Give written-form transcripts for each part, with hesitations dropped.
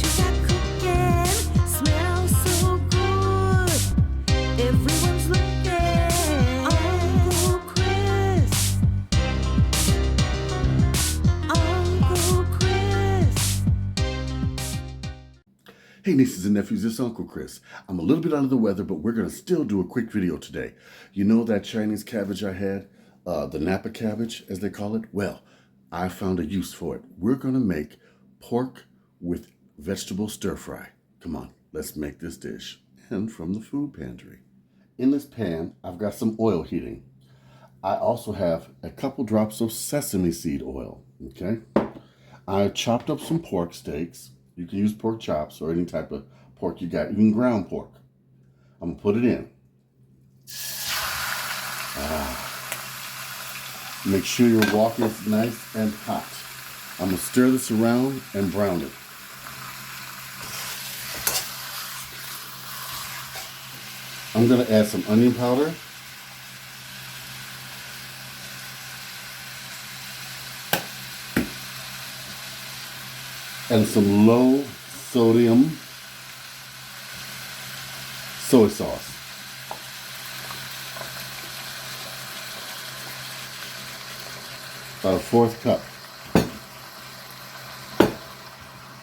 you got cooking smells so good. Everyone's looking. Uncle Chris. Uncle Chris. Hey nieces and nephews, it's Uncle Chris. I'm a little bit under the weather, but we're going to still do a quick video today. You know that Chinese cabbage I had? The napa cabbage, as they call it? Well, I found a use for it. We're going to make pork with vegetable stir fry. Come on, let's make this dish. And from the food pantry. In this pan, I've got some oil heating. I also have a couple drops of sesame seed oil, okay? I chopped up some pork steaks. You can use pork chops or any type of pork you got, even ground pork. I'm gonna put it in. Make sure your wok is nice and hot. I'm gonna stir this around and brown it. I'm gonna add some onion powder. And some low sodium soy sauce. About a 1/4 cup.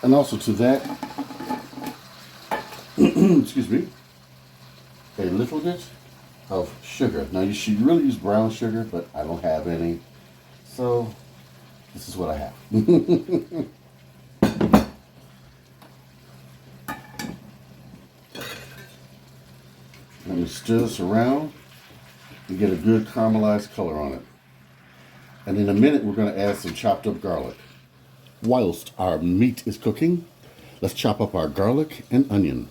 And also to that, excuse me, a little bit of sugar. Now you should really use brown sugar, but I don't have any. So this is what I have. Let me stir this around and get a good caramelized color on it. And in a minute, we're going to add some chopped up garlic. Whilst our meat is cooking, let's chop up our garlic and onion.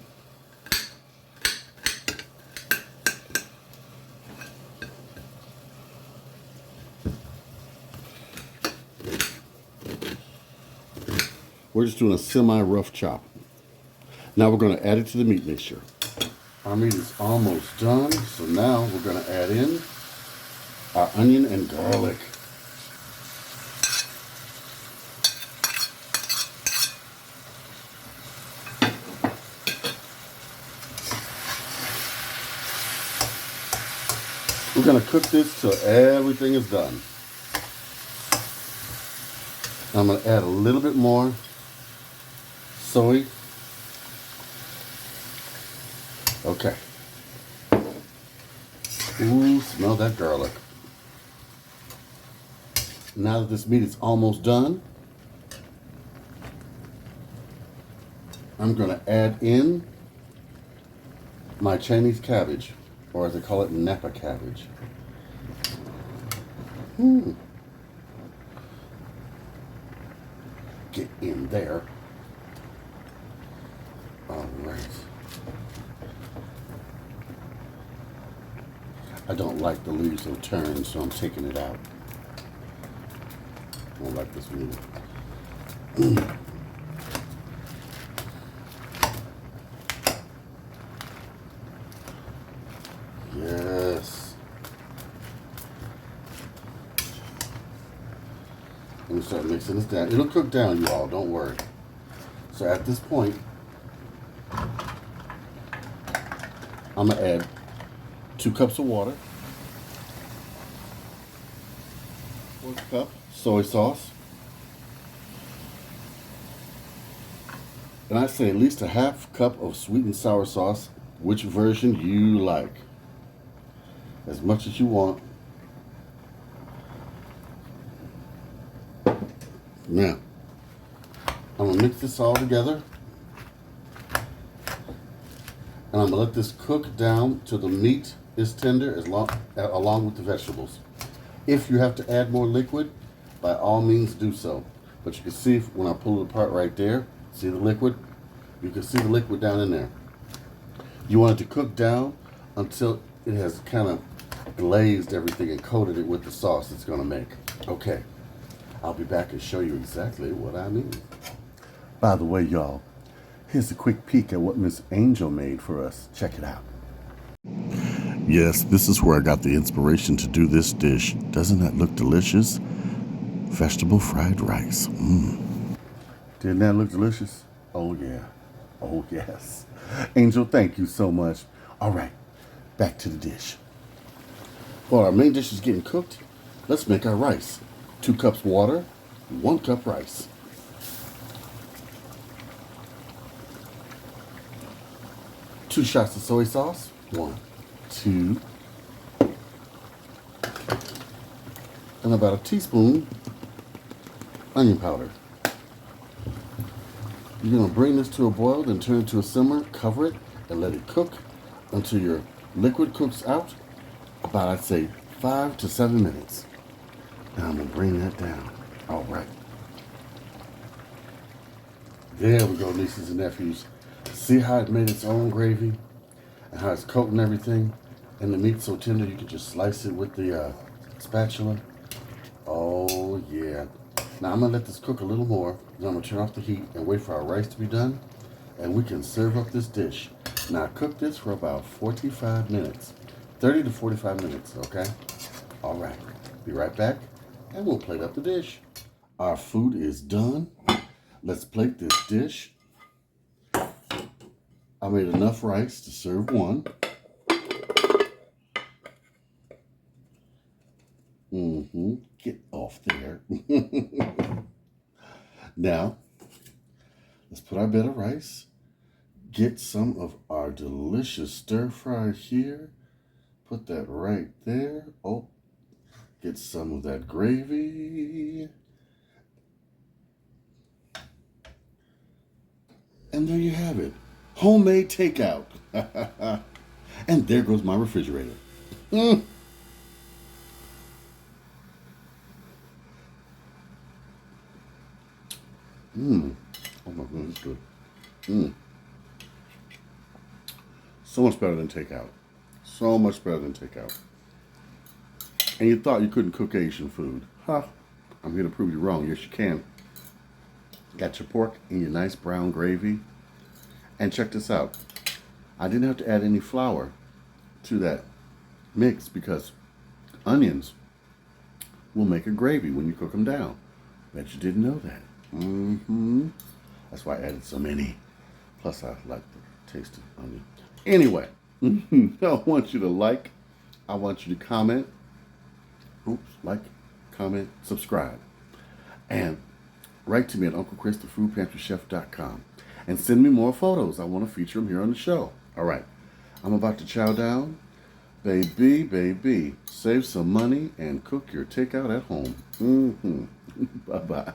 We're just doing a semi-rough chop. Now we're going to add it to the meat mixture. Our meat is almost done, so now we're going to add in our onion and garlic. We're going to cook this till everything is done. I'm going to add a little bit more soy. Okay. Ooh, smell that garlic. Now that this meat is almost done, I'm going to add in my Chinese cabbage, or as they call it, napa cabbage. Get in there. All right. I don't like the leaves will turn, so I'm taking it out. I don't like this one. Yes. Let me start mixing this down. It'll cook down, you all, don't worry. So at this point, I'm gonna add 2 cups of water, 1 cup soy sauce, and I say at least a 1/2 cup of sweet and sour sauce, which version you like, as much as you want. Now, I'm gonna mix this all together. And I'm going to let this cook down till the meat is tender along with the vegetables. If you have to add more liquid, by all means do so. But you can see when I pull it apart right there, see the liquid? You can see the liquid down in there. You want it to cook down until it has kind of glazed everything and coated it with the sauce it's going to make. Okay, I'll be back and show you exactly what I mean. By the way, y'all, here's a quick peek at what Miss Angel made for us. Check it out. Yes, this is where I got the inspiration to do this dish. Doesn't that look delicious? Vegetable fried rice. Didn't that look delicious? Oh, yeah. Oh, yes. Angel, thank you so much. All right, back to the dish. While our main dish is getting cooked, let's make our rice. 2 cups water, 1 cup rice. 2 shots of soy sauce. 1, 2, and about a teaspoon onion powder. You're going to bring this to a boil, then turn it to a simmer, cover it, and let it cook until your liquid cooks out about, I'd say, 5 to 7 minutes. Now I'm going to bring that down. All right. There we go, nieces and nephews. See how it made its own gravy and how it's coating everything? And the meat's so tender you can just slice it with the spatula. Oh, yeah. Now I'm going to let this cook a little more. Then I'm going to turn off the heat and wait for our rice to be done. And we can serve up this dish. Now cook this for about 45 minutes. 30 to 45 minutes, okay? All right. Be right back and we'll plate up the dish. Our food is done. Let's plate this dish. I made enough rice to serve one. Get off there. Now, let's put our bed of rice. Get some of our delicious stir fry here. Put that right there. Oh, get some of that gravy. And there you have it. Homemade takeout. And there goes my refrigerator. Oh my goodness, it's good. So much better than takeout. So much better than takeout. And you thought you couldn't cook Asian food. Huh? I'm here to prove you wrong. Yes, you can. Got your pork in your nice brown gravy. And check this out. I didn't have to add any flour to that mix because onions will make a gravy when you cook them down. Bet you didn't know that. That's why I added so many. Plus, I like the taste of onion. Anyway, I want you to like. I want you to comment. Like, comment, subscribe. And write to me at UncleChris@theFoodPantryChef.com. And send me more photos. I want to feature them here on the show. All right. I'm about to chow down. Baby, save some money and cook your takeout at home. Bye-bye.